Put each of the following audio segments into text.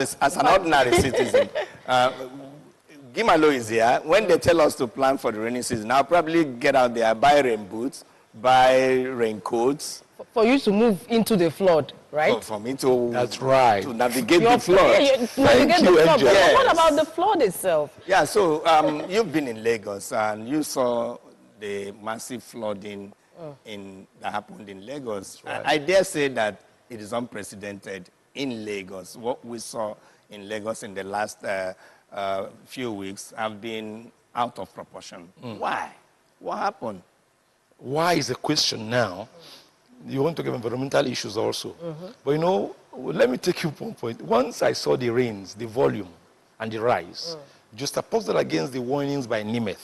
As an ordinary citizen, Gimalo is here. When they tell us to plan for the rainy season, I'll probably get out there, buy rain boots, buy raincoats. For you to move into the flood, right? For me to, that's right, to navigate the flood. Yeah, navigate the flood. Yes. What about the flood itself? Yeah, so you've been in Lagos and you saw the massive flooding that happened in Lagos. Right. I dare say that it is unprecedented in Lagos. What we saw in Lagos in the last few weeks have been out of proportion. Why? What happened? Why is the question now. You want to talk about environmental issues also. But you know, let me take you one point. Once I saw the rains, the volume, and the rise, just opposed that against the warnings by NIMET,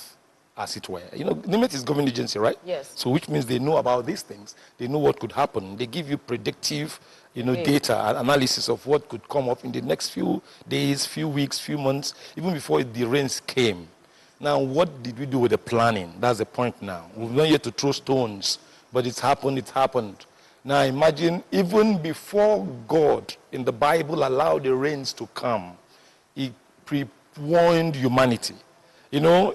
as it were. You know, NIMET is government agency, right? Yes. So which means they know about these things. They know what could happen. They give you predictive, data and analysis of what could come up in the next few days, few weeks, few months, even before the rains came. Now, what did we do with the planning? That's the point now. We've not yet to throw stones, but it's happened, it happened. Now, imagine even before God in the Bible allowed the rains to come, he pre-warned humanity. You know,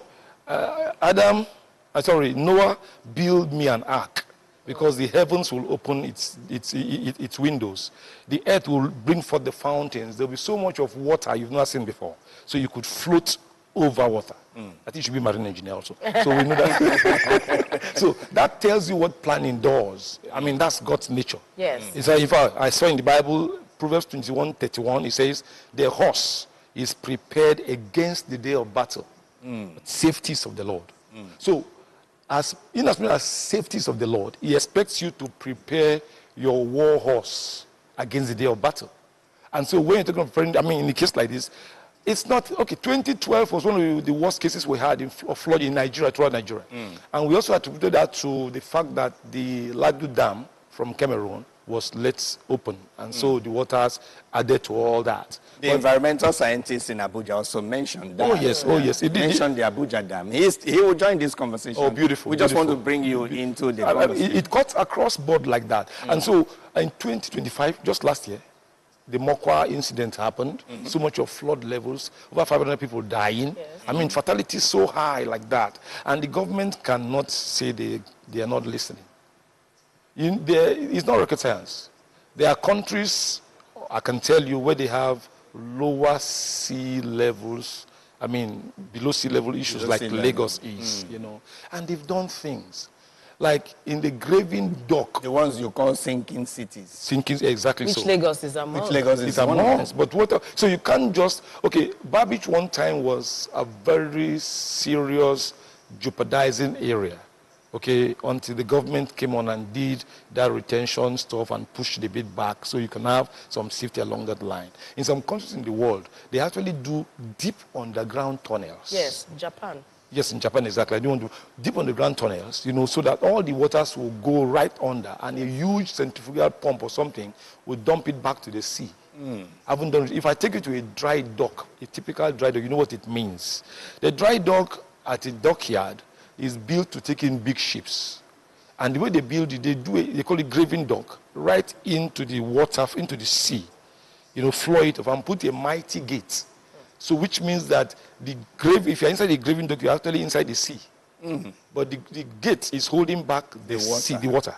Noah, build me an ark because the heavens will open its windows. The earth will bring forth the fountains. There will be so much of water you've not seen before. So you could float over water. I think you should be a marine engineer also. So we know that. So that tells you what planning does. I mean, that's God's nature. Yes. It's like if I saw in the Bible, Proverbs 21:31, it says, the horse is prepared against the day of battle. Safeties of the Lord. So, in as much as safeties of the Lord, he expects you to prepare your war horse against the day of battle. And so when you're talking about, in a case like this, it's not, okay, 2012 was one of the worst cases we had of flood in Nigeria, throughout Nigeria. And we also attributed that to the fact that the Ladu Dam from Cameroon was let open. And so the waters added to all that. The environmental scientist in Abuja also mentioned that. Oh, yes. He mentioned the Abuja Dam. He will join this conversation. Oh, beautiful. We just want to bring you into the conversation. It cuts across board like that. And so in 2025, just last year, the Mokwa incident happened. So much of flood levels, over 500 people dying. Yes. Fatality is so high like that. And the government cannot say they are not listening. It's not rocket science. There are countries, I can tell you, where they have lower sea levels, below sea level issues like Lagos is, and they've done things. Like in the Graving Dock. The ones you call sinking cities. Sinking, exactly. Which so. Lagos is among. Which Lagos is among. But what? So you can't just, Bar Beach one time was a very serious jeopardizing area. Until the government came on and did that retention stuff and pushed the bit back so you can have some safety along that line. In some countries in the world, they actually do deep underground tunnels. Yes, Japan. Yes, in Japan, exactly. I do want to deep underground tunnels, so that all the waters will go right under and a huge centrifugal pump or something will dump it back to the sea. I haven't done it. If I take you to a dry dock, a typical dry dock, you know what it means. The dry dock at a dockyard is built to take in big ships. And the way they build it, they call it graving dock, right into the water, into the sea. Floor it off and put a mighty gate. So which means that if you're inside the graving dock, you're actually inside the sea. But the gate is holding back the water.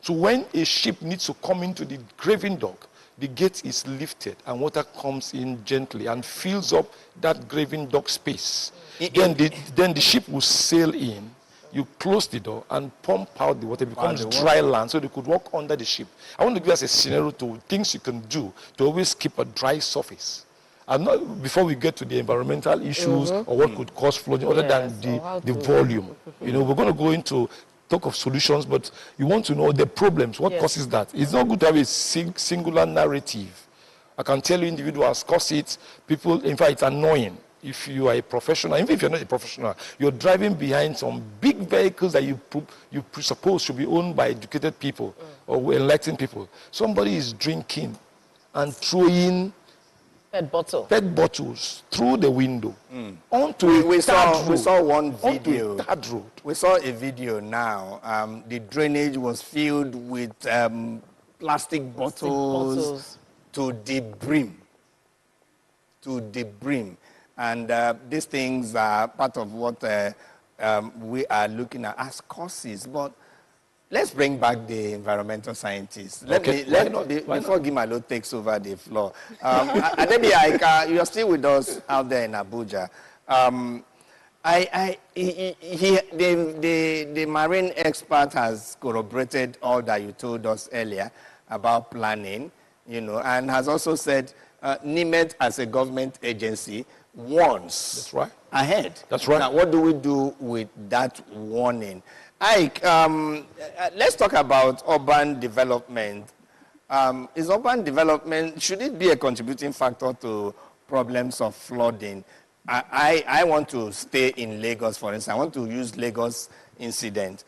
So when a ship needs to come into the graving dock, the gate is lifted and water comes in gently and fills up that graving dock space. Then the ship will sail in, you close the door and pump out the water. It becomes dry land so they could walk under the ship. I want to give us a scenario to things you can do to always keep a dry surface. And not before we get to the environmental issues or what could cause flooding, other than the volume. We're going to go into talk of solutions, but you want to know the problems, what causes that. It's not good to have a singular narrative. I can tell you individuals cause it, people, in fact, it's annoying. If you are a professional, even if you're not a professional, you're driving behind some big vehicles that you presuppose should be owned by educated people or enlightened people. Somebody is drinking and throwing PET bottles through the window onto we saw one video. Onto road. We saw a video now. The drainage was filled with plastic bottles to the brim. to the brim. And these things are part of what we are looking at as causes. But let's bring back the environmental scientists. Before Gimalo takes over the floor. Adebi Aika, you're still with us out there in Abuja. The marine expert has corroborated all that you told us earlier about planning, and has also said NIMET as a government agency warns That's right. ahead. That's right. Now, what do we do with that warning? Ike, let's talk about urban development. Is urban development, should it be a contributing factor to problems of flooding? I want to stay in Lagos, for instance. I want to use Lagos incident,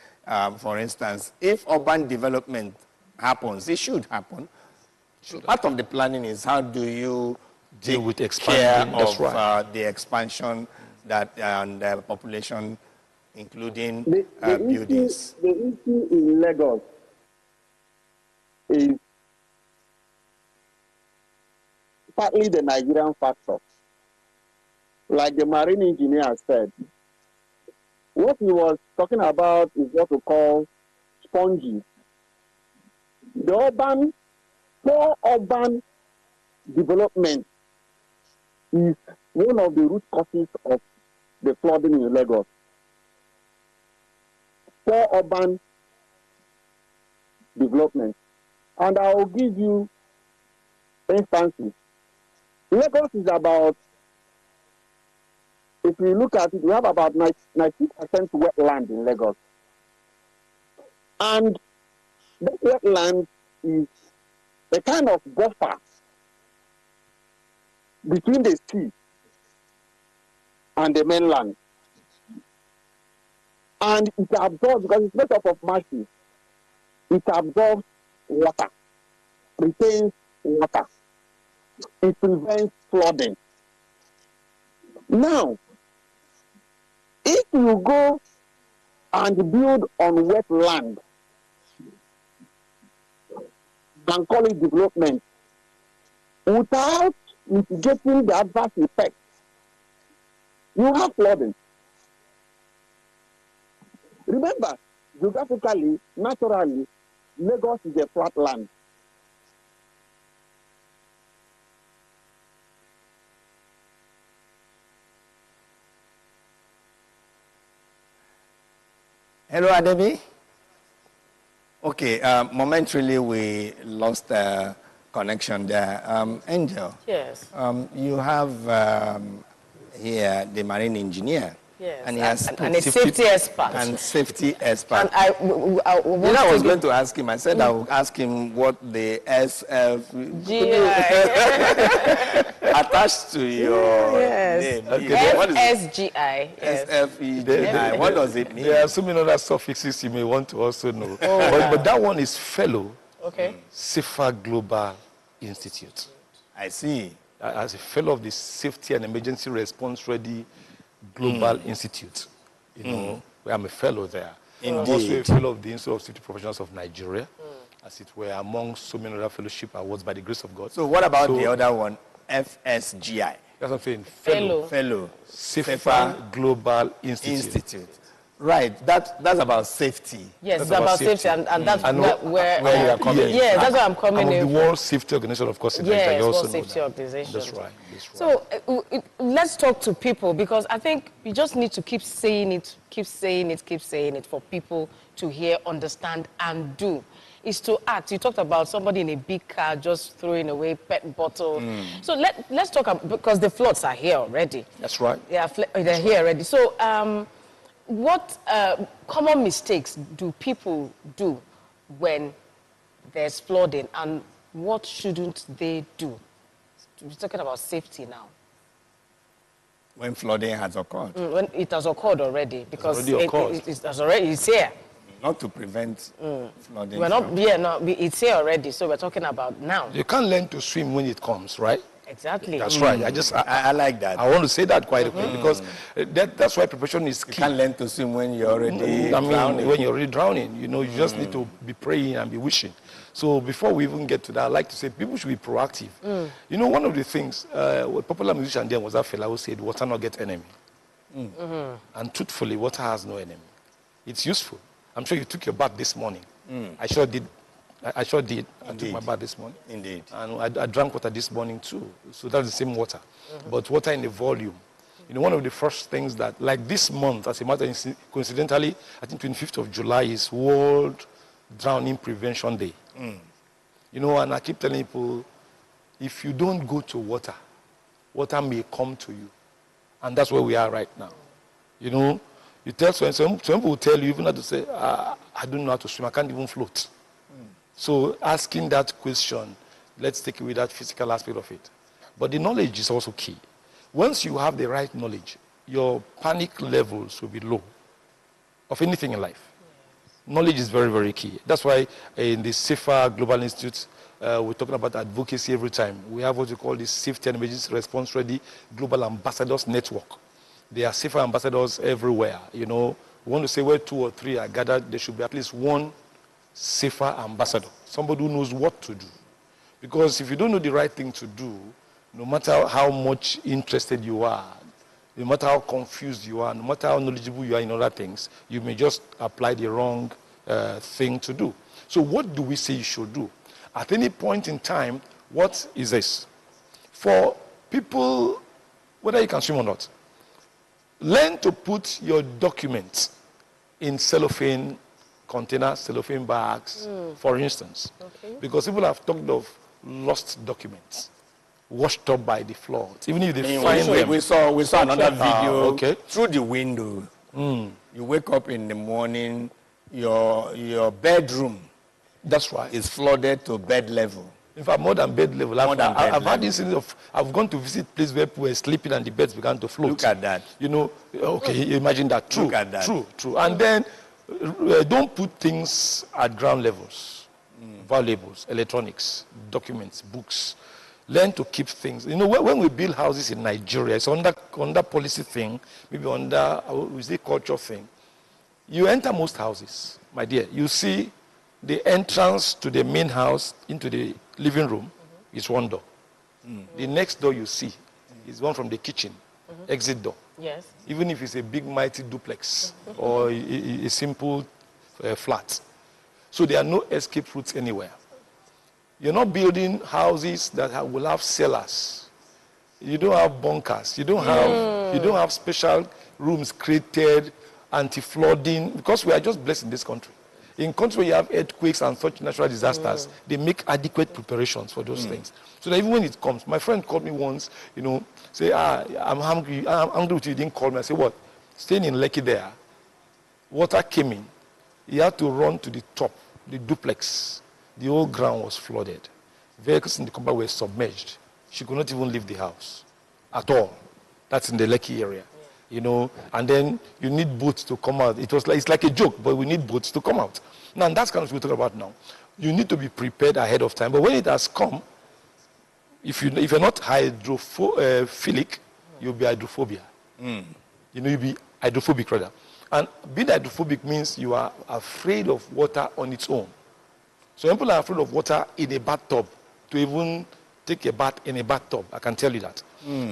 for instance. If urban development happens, it should happen. Part of the planning is how do you Deal with care expanding, that's of right. the expansion and the population, including The buildings. issue in Lagos is partly the Nigerian factor. Like the marine engineer said, what he was talking about is what we call spongy. The poor urban development is one of the root causes of the flooding in Lagos. Poor urban development. And I will give you instances. Lagos is about, if you look at it, we have about 90% wetland in Lagos. And that wetland is a kind of buffer between the sea and the mainland. And it absorbs, because it's made up of marshes, it absorbs water, retains water. It prevents flooding. Now, if you go and build on wet land and call it development without mitigating the adverse effects, you have flooding. Remember, geographically, naturally, Lagos is a flat land. Hello, Adebi. Okay, momentarily we lost connection there. Angel. Yes. You have here the marine engineer. Yes. And he has and a safety expert. And safety expert. And I was going to ask him. I said I would ask him what the GI attached to your name. Okay. What is SGI. Yes. SFEGI. What does it mean? There are so many other suffixes you may want to also know. But that one is fellow. Okay. Safer Global Institute. I see. As a fellow of the Safety and Emergency Response Ready Global Institute, where I'm a fellow there. I'm also a fellow of the Institute of Safety Professionals of Nigeria, as it were, among so many other fellowship awards by the grace of God. So what about the other one, FSGI? That's what I'm saying. Fellow. Safer Global Institute. Right, that's about safety. Yes, That's it's about about safety, safety. and that's And where you are coming. Yes, that's where I'm coming I'm in. of the World Safety Organization, of course, in Nigeria. Yes, You also World know Safety that. Organization. That's right. That's right. So let's talk to people, because I think you just need to keep saying it for people to hear, understand, and do. Is to act. You talked about somebody in a big car just throwing away PET bottle. So let's talk about, because the floods are here already. That's right. Yeah, they're here already. So what common mistakes do people do when there's flooding, and what shouldn't they do? We're talking about safety now. When flooding has occurred. When it has occurred already, because it's here. Not to prevent flooding. We're not, it's here already, so we're talking about now. You can't learn to swim when it comes, right? Exactly. That's right. I like that. I want to say that quite okay because that's why preparation is You key. can't learn to swim when you're already I mean, drowning. when you're already drowning, you know, you just need to be praying and be wishing. So before we even get to that, I like to say people should be proactive. You know, one of the things, a popular musician then was that fellow who said, water not get enemy. And truthfully, water has no enemy. It's useful. I'm sure you took your bath this morning. I sure did. I sure did. I took my bath this morning. Indeed. And I drank water this morning too. So that's the same water. But water in a volume. You know, one of the first things that, like this month, as a matter of coincidentally, I think 25th of July is World Drowning Prevention Day. You know, and I keep telling people, if you don't go to water, water may come to you. And that's where we are right now. You know, you tell some people will tell you even how to say, I don't know how to swim, I can't even float. So asking that question, let's take away that physical aspect of it. But the knowledge is also key. Once you have the right knowledge, your panic levels will be low of anything in life. Knowledge is very, very key. That's why in the Safer Global Institute, we're talking about advocacy every time. We have what we call the Safety and Emergency Response Ready Global Ambassadors Network. There are safer ambassadors everywhere. You know, we want to say where 2 or 3 are gathered, there should be at least one safer ambassador, somebody who knows what to do. Because if you don't know the right thing to do, no matter how much interested you are, no matter how confused you are, no matter how knowledgeable you are in other things, you may just apply the wrong thing to do. So what do we say you should do? At any point in time, what is this? For people, whether you can swim or not, learn to put your documents in cellophane containers, cellophane bags, for instance. Okay. Because people have talked of lost documents, washed up by the floods. Even if they I mean, find them. we saw another video okay. through the window. You wake up in the morning, your bedroom That's right. is flooded to bed level. In fact, more than bed level. I've had level. instances of, I've gone to visit places where people were sleeping and the beds began to float. Look at that. You know, okay, imagine that. True. Look at that. True. And then don't put things at ground levels. Valuables, electronics, documents, books. Learn to keep things. You know, when we build houses in Nigeria, it's under policy thing, maybe under, we say culture thing. You enter most houses, my dear, you see the entrance to the main house into the living room is one door. The next door you see is one from the kitchen, exit door. Yes. Even if it's a big, mighty duplex or a simple flat. So there are no escape routes anywhere. You're not building houses that will have cellars. You don't have bunkers. You don't have special rooms created, anti-flooding, because we are just blessed in this country. In countries where you have earthquakes and such natural disasters, they make adequate preparations for those things. So that even when it comes, my friend called me once, you know, say, I'm hungry with you, you didn't call me. I said, what? Staying in Lekki there, water came in. He had to run to the top, the duplex. The whole ground was flooded. Vehicles in the compound were submerged. She could not even leave the house at all. That's in the Lekki area. You know, and then you need boats to come out. It's like a joke, but we need boats to come out. Now, and that's kind of what we're talking about now. You need to be prepared ahead of time. But when it has come, if you're not hydrophilic, you'll be hydrophobia. You know, you'll be hydrophobic rather. And being hydrophobic means you are afraid of water on its own. So people are afraid of water in a bathtub, to even take a bath in a bathtub. I can tell you that.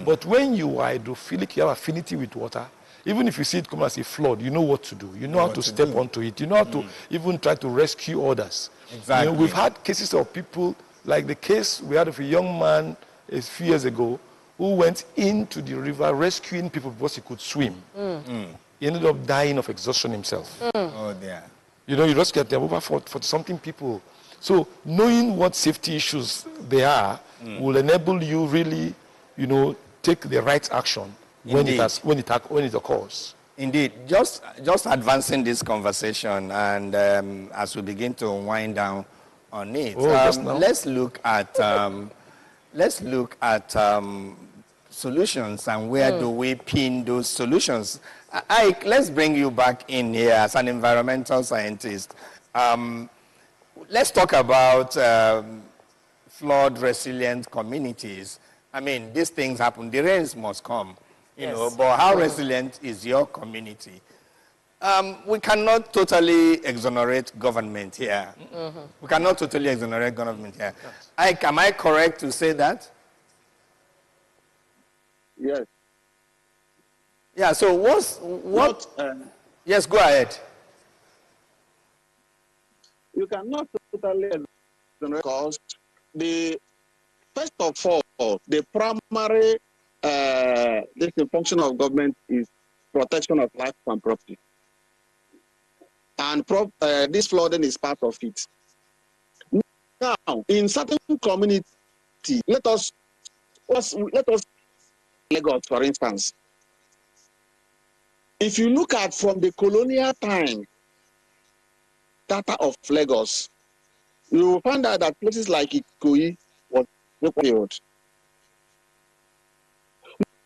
But when you are hydrophilic, you have affinity with water. Even if you see it come as a flood, you know what to do. You know how to step onto it. You know how to even try to rescue others. Exactly. You know, we've had cases of people, like the case we had of a young man a few years ago who went into the river rescuing people because he could swim. He ended up dying of exhaustion himself. Oh, dear. You know, you rescued them over 40-something people. So knowing what safety issues they are will enable you really, you know, take the right action when it occurs. Indeed. Just advancing this conversation, and as we begin to wind down on it, let's look at solutions and where do we pin those solutions. Let's bring you back in here as an environmental scientist. Let's talk about flood-resilient communities. I mean, these things happen. The rains must come, you Yes. know, but how resilient is your community? We cannot totally exonerate government here. We cannot totally exonerate government here. Am I correct to say that? Yes. Yeah, so what? Yes, go ahead. You cannot totally exonerate because first of all, the primary function of government is protection of life and property. And this flooding is part of it. Now, in certain communities, let us Lagos, for instance. If you look at from the colonial time data of Lagos, you will find out that places like Ikoyi was required.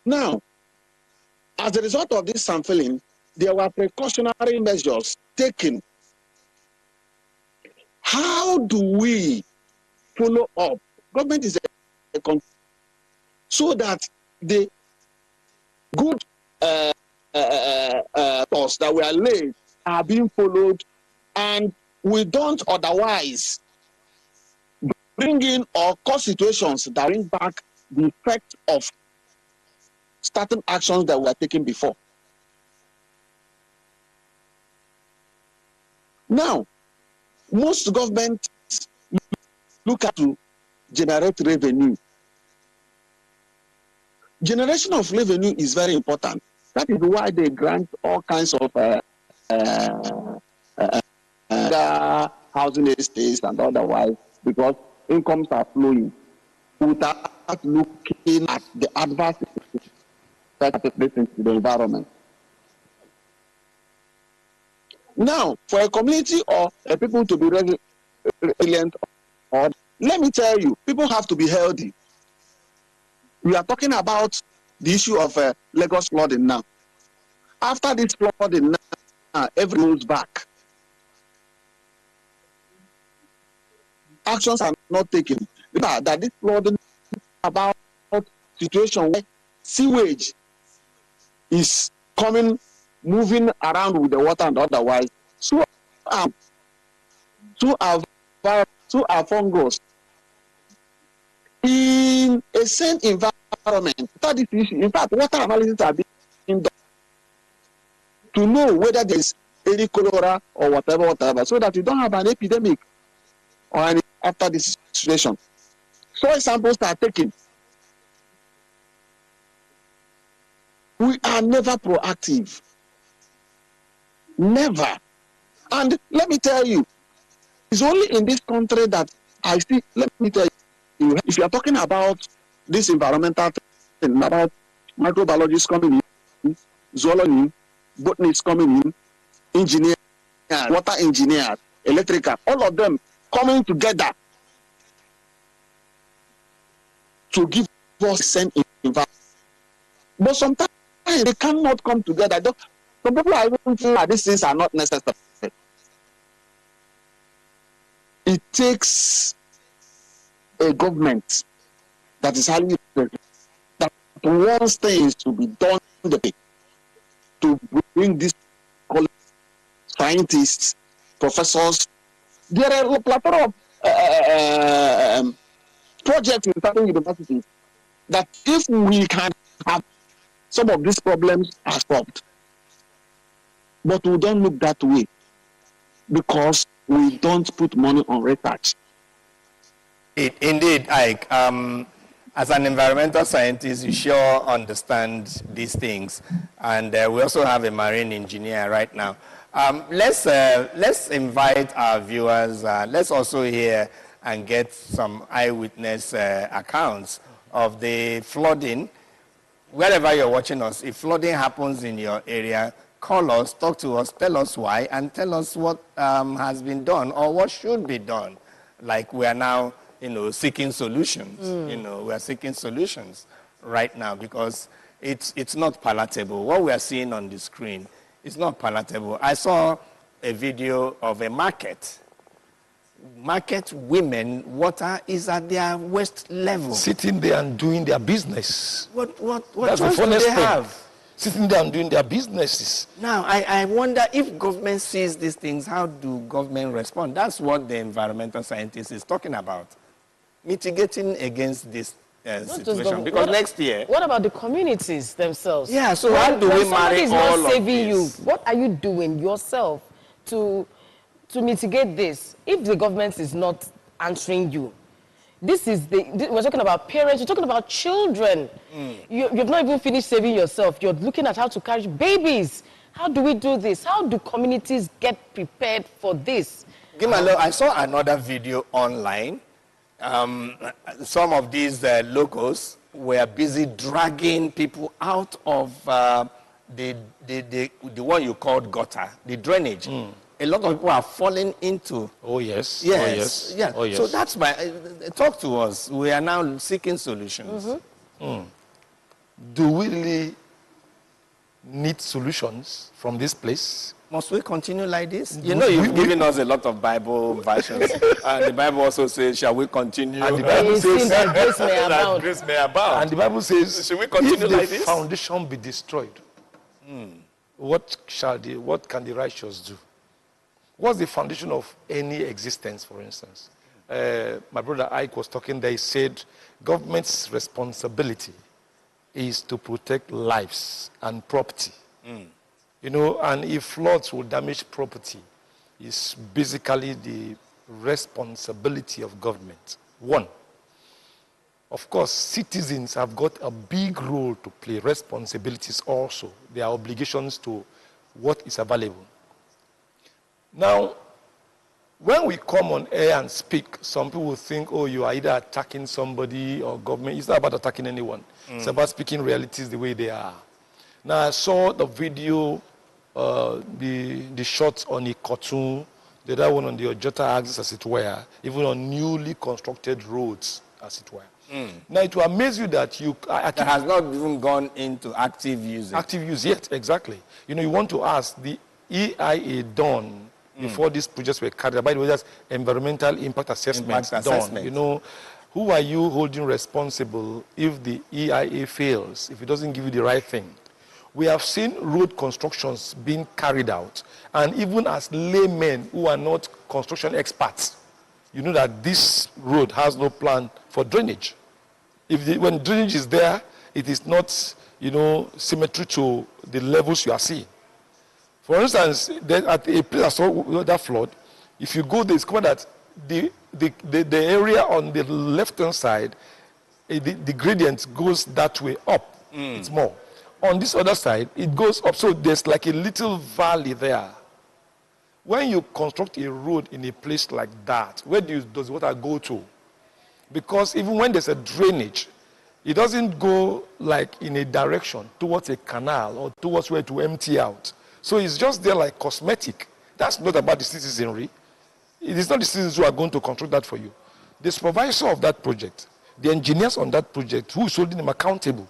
Now, as a result of this sampling, there were precautionary measures taken. How do we follow up? Government is a so that the good laws that were laid are being followed, and we don't otherwise bring in or cause situations that bring back the effect of certain actions that were taken before. Now, most governments look at to generate revenue. Generation of revenue is very important. That is why they grant all kinds of housing estates and otherwise, because incomes are flowing without looking at the adverse effects that to the environment. Now, for a community or a people to be resilient, or let me tell you, people have to be healthy. We are talking about the issue of Lagos flooding now. After this flooding now, everyone moves back. Actions are not taken. That this flooding about situation where sewage is coming, moving around with the water and otherwise. So are fungus. In a same environment, that is issue. In fact, water analysis are being done to know whether there is any cholera or whatever, so that you don't have an epidemic or any after this situation. Soil samples are taken. We are never proactive. Never. And let me tell you, it's only in this country that I see, let me tell you, if you are talking about this environmental thing, about microbiologists coming in, zoology, botanists coming in, engineers, water engineers, electrical, all of them coming together to give us the same environment. But sometimes they cannot come together. Some people are even saying that these things are not necessary. It takes a government that is highly that wants things to be done to bring these scientists, professors. There are a plethora of projects in certain universities that if we can have some of these problems are solved. But we don't look that way because we don't put money on research. Indeed, Ike. As an environmental scientist, you sure understand these things. And we also have a marine engineer right now. Let's invite our viewers. Let's also hear and get some eyewitness accounts of the flooding. Wherever you're watching us, if flooding happens in your area, call us, talk to us, tell us why, and tell us what has been done or what should be done. Like we are now, seeking solutions. We are seeking solutions right now because it's not palatable. What we are seeing on the screen is not palatable. I saw a video of a market market women water is at their waist level. Sitting there and doing their business. What That's the choice do funnest they thing. have? Sitting there and doing their businesses. Now, I wonder if government sees these things, how do government respond? That's what the environmental scientist is talking about. Mitigating against this situation. Because next year... What about the communities themselves? Yeah, so how do we marry all of this? Somebody is not saving you. What are you doing yourself to mitigate this? If the government is not answering you, we're talking about parents, we're talking about children. You've not even finished saving yourself. You're looking at how to carry babies. How do we do this? How do communities get prepared for this? Gimalo, I saw another video online. Some of these locals were busy dragging people out of the one you called gutter, the drainage. A lot of people are falling into. Oh, yes. Yes. Oh, yes. Yeah. Oh, yes. So that's my talk to us. We are now seeking solutions. Do we really need solutions from this place? Must we continue like this? You know, you've given us a lot of Bible versions. The Bible also says, shall we continue? And the Bible says that grace may that abound. grace may abound. And the Bible says, should we continue if the like this? foundation be destroyed, what can the righteous do? What's the foundation of any existence, for instance? My brother Ike was talking there. He said government's responsibility is to protect lives and property. You know, and if floods will damage property, it's basically the responsibility of government. One, of course, citizens have got a big role to play, responsibilities also. Their obligations to what is available. Now, when we come on air and speak, some people will think, oh, you are either attacking somebody or government. It's not about attacking anyone. It's about speaking realities the way they are. Now, I saw the video, the shots on the Ikotun, the other one on the Ojota axis, as it were, even on newly constructed roads, as it were. Now, it will amaze you that that has not even gone into active use. Active use yet, exactly. You know, you want to ask, the EIA done before these projects were carried out, by the way, that's environmental impact assessments done. You know, who are you holding responsible if the EIA fails, if it doesn't give you the right thing? We have seen road constructions being carried out, and even as laymen who are not construction experts, you know that this road has no plan for drainage. When drainage is there, it is not, you know, symmetry to the levels you are seeing. For instance, at a place I saw that flood, if you go there, it's clear that the area on the left-hand side, the gradient goes that way up. It's more. On this other side, it goes up. So there's like a little valley there. When you construct a road in a place like that, where does water go to? Because even when there's a drainage, it doesn't go like in a direction towards a canal or towards where to empty out. So it's just there like cosmetic. That's not about the citizenry. It is not the citizens who are going to control that for you. The supervisor of that project, the engineers on that project, who is holding them accountable.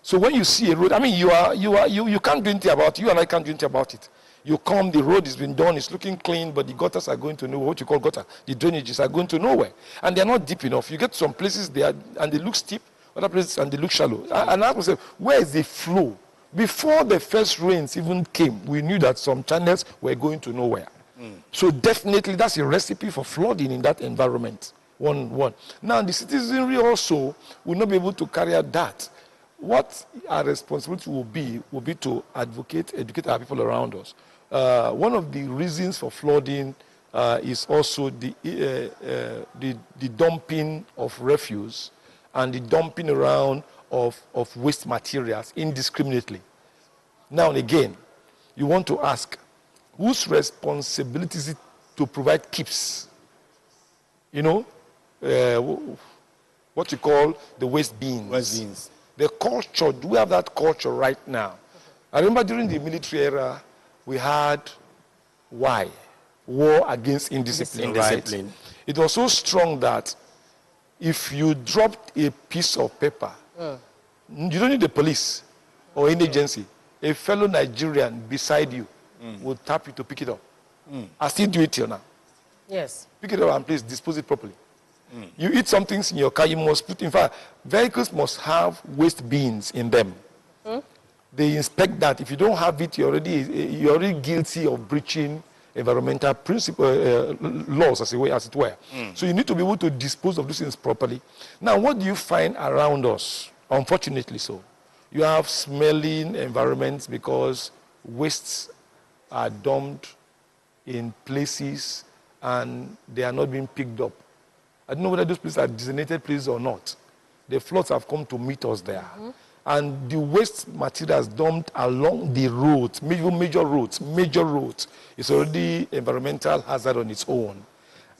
So when you see a road, I mean, you can't do anything about it. You and I can't do anything about it. You come, the road has been done, it's looking clean, but the gutters are going to nowhere. What you call gutter, the drainages are going to nowhere. And they're not deep enough. You get to some places, and they look steep, other places, and they look shallow. And I ask myself, where is the flow? Before the first rains even came, we knew that some channels were going to nowhere. So definitely that's a recipe for flooding in that environment. One. Now the citizenry also will not be able to carry out that. What our responsibility will be to educate our people around us. One of the reasons for flooding is also the dumping of refuse and the dumping around of waste materials indiscriminately. Now and again, you want to ask, whose responsibility is it to provide keeps? You know, what you call the waste bins. Waste bins. The culture, do we have that culture right now? I remember during the military era, we had war against indiscipline. Right? It was so strong that if you dropped a piece of paper, you don't need the police or any agency. A fellow Nigerian beside you will tap you to pick it up. I still do it till now. Yes. Pick it up and please dispose it properly. You eat some things in your car, you must put, in fact, vehicles must have waste bins in them. They inspect that. If you don't have it, you're already guilty of breaching environmental principle, laws, as it were. So you need to be able to dispose of these things properly. Now, what do you find around us? Unfortunately so. You have smelling environments because wastes are dumped in places and they are not being picked up. I don't know whether those places are designated places or not. The floods have come to meet us there. And the waste materials dumped along the roads, major roads, is already environmental hazard on its own.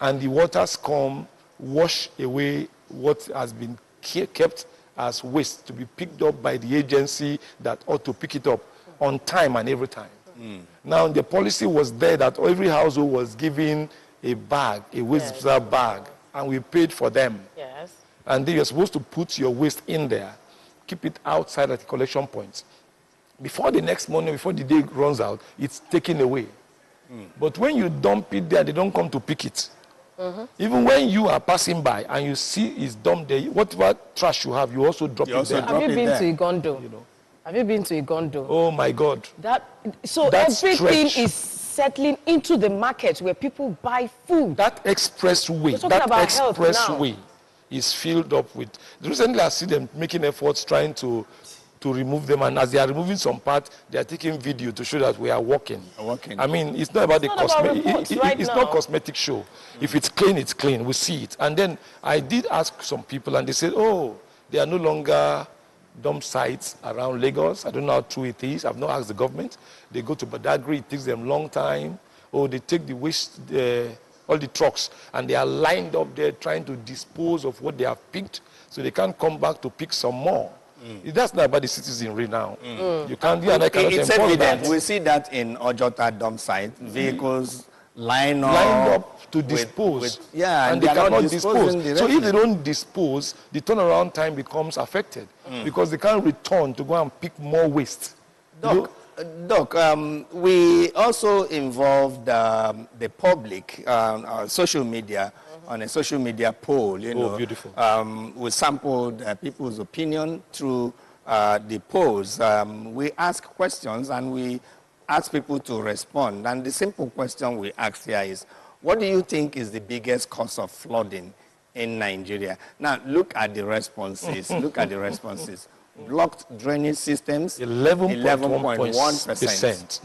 And the waters come, wash away what has been kept as waste to be picked up by the agency that ought to pick it up on time and every time. Now, the policy was there that every household was given a bag, a waste disposal bag, and we paid for them. Yes. And then you're supposed to put your waste in there, keep it outside at the collection points. Before the next morning, before the day runs out, it's taken away. But when you dump it there, they don't come to pick it. Even when you are passing by and you see it's dumped there, whatever trash you have, you also drop it there. Have you been there. to Igondo? You know. Have you been to Igondo? Oh my God. So That everything stretch. is settling into the market where people buy food. That expressway, We're talking about health now. expressway is filled up with. Recently, I see them making efforts trying to remove them, and as they are removing some parts, they are taking video to show that we are working. I mean, it's not about It's not about reports right it's now. not cosmetic show. If it's clean, it's clean. We see it. And then I did ask some people, and they said, "Oh, they are no longer dump sites around Lagos. I don't know how true it is. I've not asked the government. They go to Badagry. It takes them a long time. Or they take the waste, all the trucks, and they are lined up there trying to dispose of what they have picked, so they can't come back to pick some more." That's not about the citizenry now. You can't. You and I cannot It's enforce evident. that. We see that in Ojota dump site. Vehicles lined up to with- dispose. yeah, and they are not cannot disposing dispose. So if directly. they don't dispose, the turnaround time becomes affected because they can't return to go and pick more waste. Doc, we also involved the public, social media, on a social media poll. You know, beautiful. We sampled people's opinion through the polls. We asked questions and we asked people to respond. And the simple question we asked here is, what do you think is the biggest cause of flooding in Nigeria? Now, look at the responses. Look at the responses. Blocked drainage systems, 11.1%.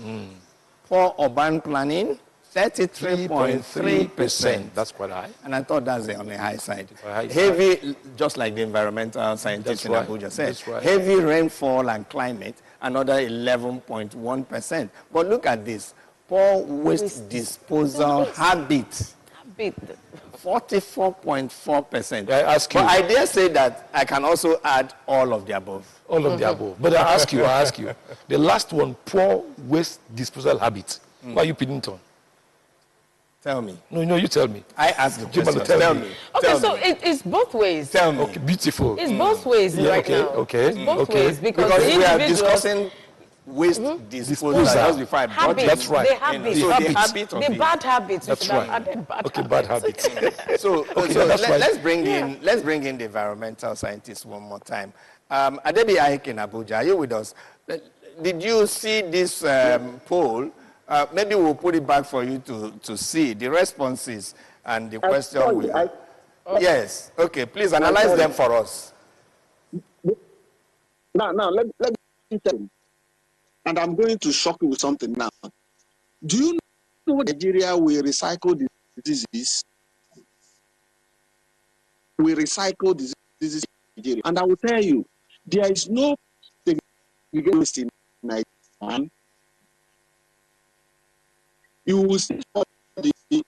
Poor urban planning, 33.3%. That's quite high. And I thought that's on the high side. High side. Heavy, just like the environmental scientists in That's right. Abuja said, That's right. heavy rainfall and climate, another 11.1%. But look at this, poor waste disposal habit, 44.4%. I ask you. But I dare say that I can also add all of the above. All of the above. But I ask you, the last one, poor waste disposal habits. Why are you pinning it on? Tell me. No, you tell me. I ask the Jimmy, question. tell Tell me. me. Okay, Tell so me. it's both ways. Tell me. Okay, beautiful. It's both ways Yeah, right okay, now. okay, It's both okay. ways because Because the we are individuals, discussing waste disposal Disposal. just before I brought habits, it. That's right. the You know, habits, So the habits. habit of the it. bad habits. That's we should have right. added bad Okay, bad habits. So, Okay, so that's right. let's bring in the environmental scientists one more time. Adebi Aik in Abuja, are you with us? Did you see this poll? Maybe we'll put it back for you to see the responses and the question we have. Yes. Okay. Please analyze them for us. Now, let me tell you. And I'm going to shock you with something now. Do you know Nigeria will recycle diseases? We recycle diseases in Nigeria. And I will tell you, there is no waste in Nigeria. You will see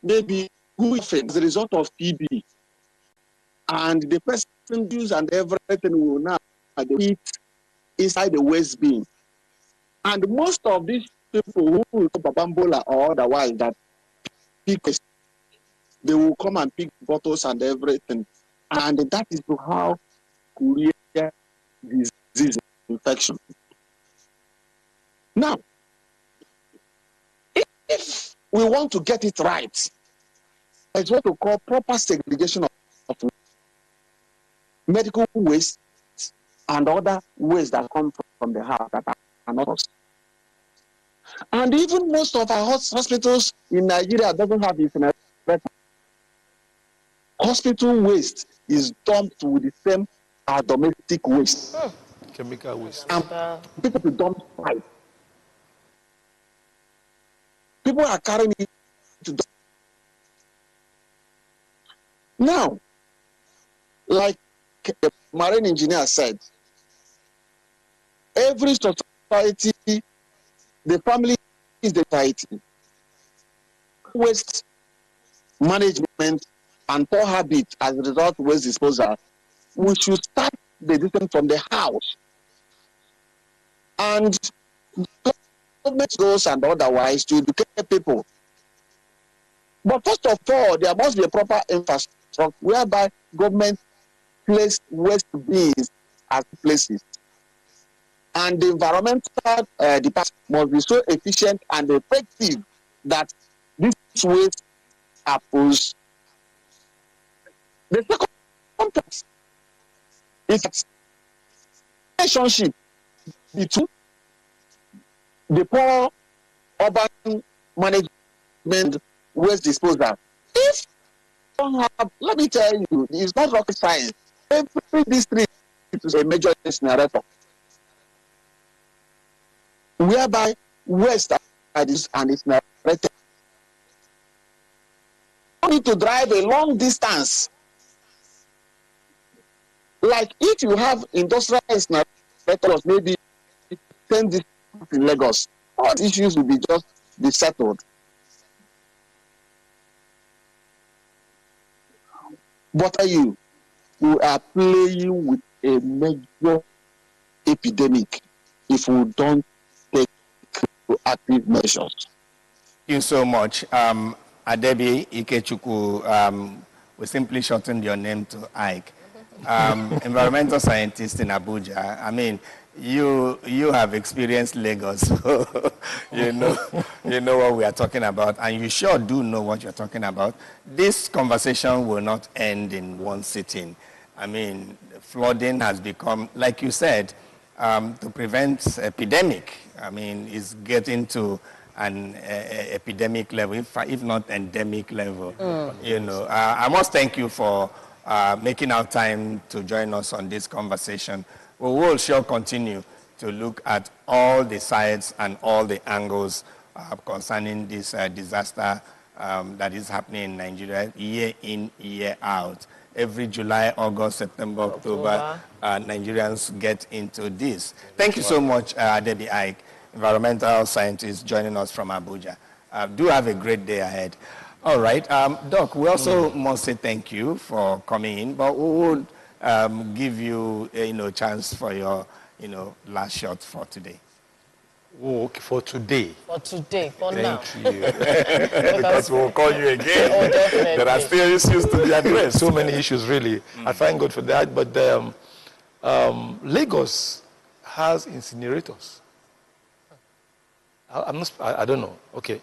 maybe good effect as a result of TB. And the person use and everything will now eat inside the waste bin. And most of these people who will go Babambola or otherwise that pick, they will come and pick bottles and everything. And that is how Korea disease infection. Now, if we want to get it right, is what we call proper segregation of medical waste and other waste that come from the house that are not us. And even most of our hospitals in Nigeria doesn't have incinerator. Hospital waste is dumped with the same as domestic waste. Chemical waste. And people to dump pipe. People are carrying it to dump. Now, like a marine engineer said, every society, the family is the society. Waste management and poor habit as a result of waste disposal, we should start the system from the house. And government goes and otherwise to educate people. But first of all, there must be a proper infrastructure whereby government place waste bins at places. And the environmental department must be so efficient and effective that this waste are posed. The second complex is relationship between the poor urban management waste disposal. If you don't have, let me tell you, it's not rocket science. Every district is a major incinerator, whereby waste is and incinerated. You need to drive a long distance. Like if you have industrial incinerators, maybe 10 districts in Lagos, all the issues will be settled. But we are playing with a major epidemic if we don't take active measures. Thank you so much. Adebi Ikechukwu, we simply shortened your name to Ike. Environmental scientist in Abuja. I mean, you have experienced Lagos, so you know what we are talking about, and you sure do know what you're talking about. This conversation will not end in one sitting. I mean, flooding has become, like you said, to prevent epidemic. I mean, it's getting to an epidemic level, if not endemic level. I must thank you for making our time to join us on this conversation. We will sure continue to look at all the sides and all the angles concerning this disaster that is happening in Nigeria year in, year out. Every July, August, September, October, Nigerians get into this. Thank you so much, Debbie Ike, environmental scientist joining us from Abuja. Do have a great day ahead. All right, Doc, we also must say thank you for coming in, but we would give you a chance for your last shot for today. Oh, okay, for today. For today, for now. Thank you. Because we'll call you again. Oh, definitely. There are still issues to be addressed. So many issues, really. I thank God for that. But Lagos has incinerators. I don't know. Okay.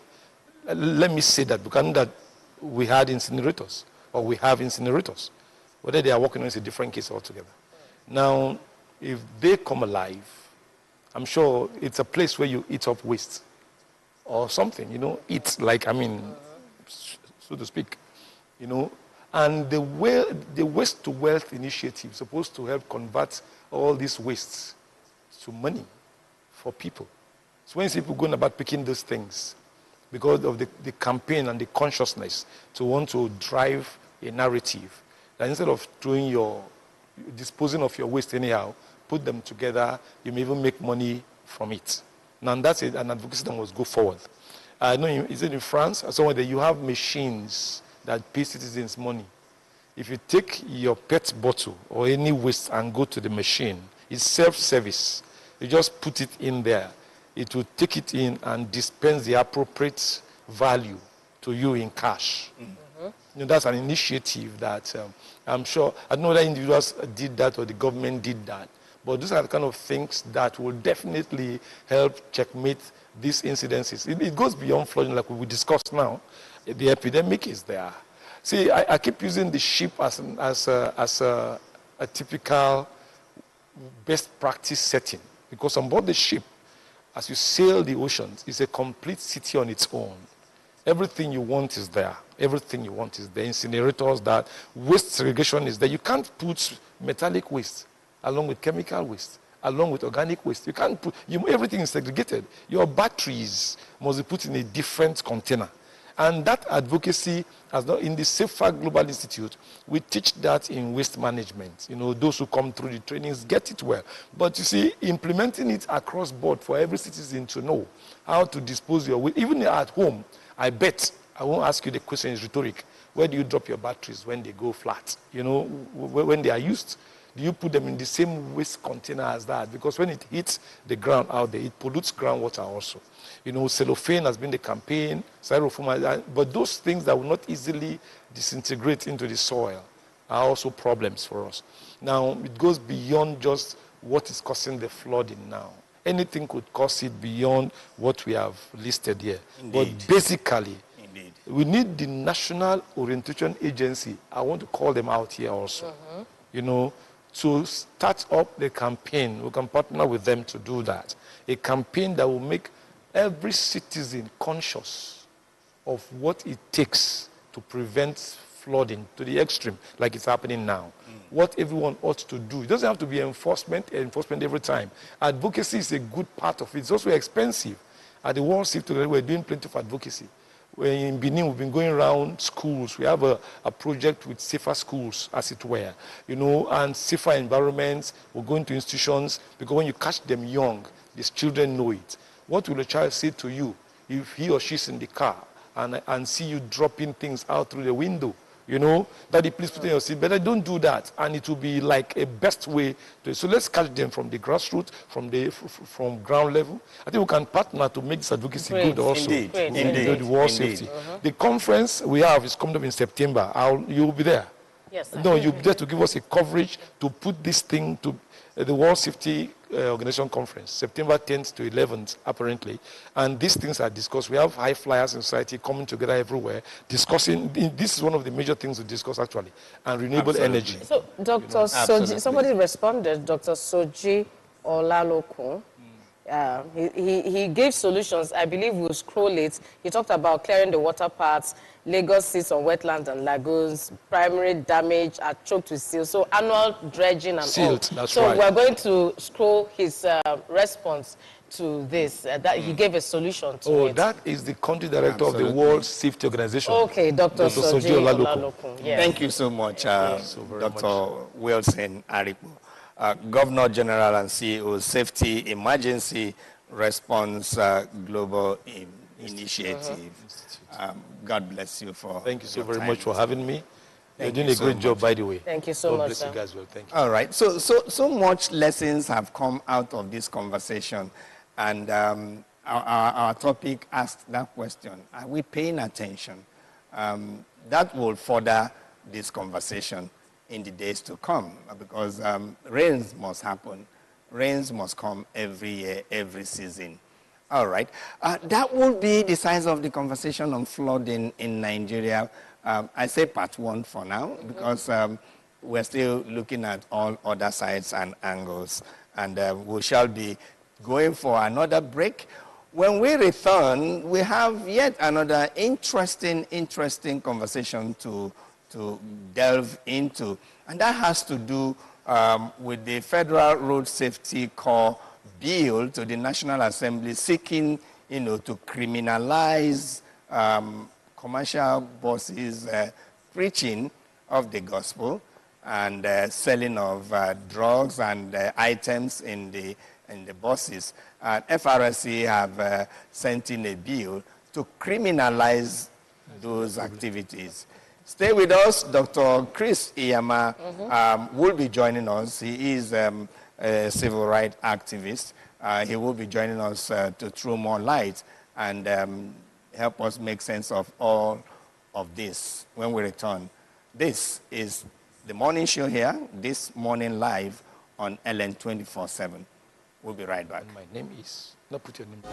Let me say that because that we had incinerators, or we have incinerators. Whether they are working on is a different case altogether. Now, if they come alive, I'm sure it's a place where you eat up waste or something, eat like, so to speak, and the Waste to Wealth initiative is supposed to help convert all these wastes to money for people. So when people going about picking those things, because of the campaign and the consciousness to want to drive a narrative, that instead of disposing of your waste anyhow, put them together, you may even make money from it. Now that's it, an advocacy that must go forward. I know, is it in France or somewhere that you have machines that pay citizens money? If you take your pet bottle or any waste and go to the machine, it's self-service. You just put it in there. It will take it in and dispense the appropriate value to you in cash. That's an initiative that I'm sure, I don't know whether individuals did that or the government did that, but these are the kind of things that will definitely help checkmate these incidences. It goes beyond flooding like we discussed now. The epidemic is there. See, I keep using the ship as a typical best practice setting, because on board the ship, as you sail the oceans, it's a complete city on its own. Everything you want is there. Everything you want is there. Incinerators, that waste segregation is there. You can't put metallic waste along with chemical waste, along with organic waste. You can't put, everything is segregated. Your batteries must be put in a different container. And that advocacy, in the Safer Global Institute, we teach that in waste management. Those who come through the trainings get it well. But you see, implementing it across board for every citizen to know how to dispose your waste, even at home, I bet, I won't ask you the question, it's rhetoric. Where do you drop your batteries when they go flat? When they are used? Do you put them in the same waste container as that? Because when it hits the ground out there, it pollutes groundwater also. Cellophane has been the campaign, styrofoam, but those things that will not easily disintegrate into the soil are also problems for us. Now, it goes beyond just what is causing the flooding now. Anything could cause it beyond what we have listed here. Indeed. But basically, we need the National Orientation Agency. I want to call them out here also. To start up the campaign. We can partner with them to do that. A campaign that will make every citizen conscious of what it takes to prevent flooding to the extreme, like it's happening now. What everyone ought to do. It doesn't have to be enforcement every time. Advocacy is a good part of it. It's also expensive. At the World Safety Organization, we're doing plenty of advocacy. In Benin, we've been going around schools. We have a project with safer schools, as it were, and safer environments. We're going to institutions, because when you catch them young, these children know it. What will a child say to you if he or she's in the car and see you dropping things out through the window? Daddy, please put in your seat. But don't do that. And it will be like a best way to. So let's catch them from the grassroots, from ground level. I think we can partner to make this advocacy good also. Indeed. The world safety. The conference we have is coming up in September. You'll be there. Yes. No, you'll be there to give us a coverage to put this thing to the World Safety Organization Conference, September 10th to 11th, apparently. And these things are discussed. We have high flyers in society coming together everywhere, discussing. This is one of the major things to discuss, actually, and renewable energy. So, Dr. Soji, somebody responded, Dr. Soji Olalokun. He gave solutions. I believe we'll scroll it. He talked about clearing the water paths. Lagos sits on wetlands and lagoons. Primary damage are choked with silt. So annual dredging and silt, all. That's so right. We're going to scroll his response to this. That he gave a solution to it. That is the country director of the World Safety Organization. Okay, Dr. Soji Olalokun. Yes. Thank you so much, Dr. Wilson Aripo, Governor General and CEO, Safety Emergency Response Global Initiative. God bless you for. Thank you so very much for having me. You're doing a great job, by the way. Thank you so much. God bless you guys well. Thank you. All right. So much lessons have come out of this conversation, and our topic asked that question: are we paying attention? That will further this conversation in the days to come, because rains must happen. Rains must come every year, every season. All right. That will be the size of the conversation on flooding in Nigeria. I say part one for now, because we're still looking at all other sides and angles. And we shall be going for another break. When we return, we have yet another interesting conversation to delve into. And that has to do with the Federal Road Safety Corps bill to the National Assembly seeking, to criminalize commercial buses preaching of the gospel and selling of drugs and items in the buses. FRSC have sent in a bill to criminalize those activities. Stay with us. Dr. Chris Iyama will be joining us. He is a civil rights activist. He will be joining us to throw more light and help us make sense of all of this when we return. This is the morning show here, this morning live on LN 24/7. We'll be right back. And my name is, not put your name.